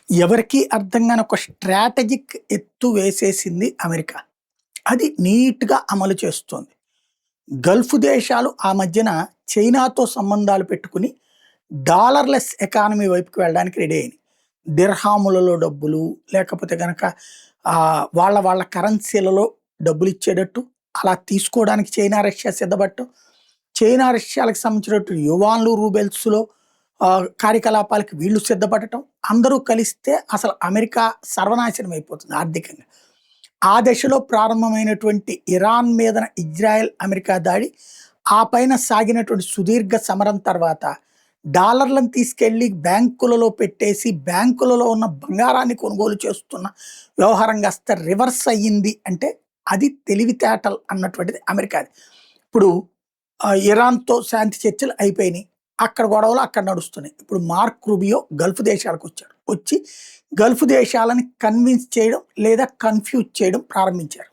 ఎవరికీ అర్థం గాని ఒక స్ట్రాటజిక్ ఎత్తు వేసేసింది అమెరికా. అది నీట్‌గా అమలు చేస్తోంది. గల్ఫ్ దేశాలు ఆ మధ్యన చైనాతో సంబంధాలు పెట్టుకొని డాలర్‌లెస్ ఎకానమీ వైపుకి వెళ్ళడానికి రెడీ అయినాయి. దిర్హాములలో డబ్బులు లేకపోతే గనక వాళ్ళ కరెన్సీలలో డబ్బులిచ్చేటట్టు అలా తీసుకోవడానికి చైనా, రష్యా సిద్ధపడటం. చైనా, రష్యాలకు సంబంధించినటువంటి యువాన్లు, రూబెల్స్‌లో కార్యకలాపాలకి వీళ్ళు సిద్ధపడటం. అందరూ కలిస్తే అసలు అమెరికా సర్వనాశనం అయిపోతుంది ఆర్థికంగా. ఆ దశలో ప్రారంభమైనటువంటి ఇరాన్ మీదన ఇజ్రాయెల్, అమెరికా దాడి, ఆ పైన సాగినటువంటి సుదీర్ఘ సమరం తర్వాత డాలర్లను తీసుకెళ్ళి బ్యాంకులలో పెట్టేసి, బ్యాంకులలో ఉన్న బంగారాన్ని కొనుగోలు చేస్తున్న వ్యవహారం కాస్త రివర్స్ అయ్యింది అంటే, అది తెలివితేటలు అన్నటువంటిది అమెరికాది. ఇప్పుడు ఇరాన్‌తో శాంతి చర్చలు అయిపోయినాయి. అక్కడ గొడవలు అక్కడ నడుస్తున్నాయి. ఇప్పుడు మార్క్ రూబియో గల్ఫ్ దేశాలకొచ్చాడు. వచ్చి గల్ఫ్ దేశాలని కన్విన్స్ చేయడం లేదా కన్‌ఫ్యూజ్ చేయడం ప్రారంభించారు.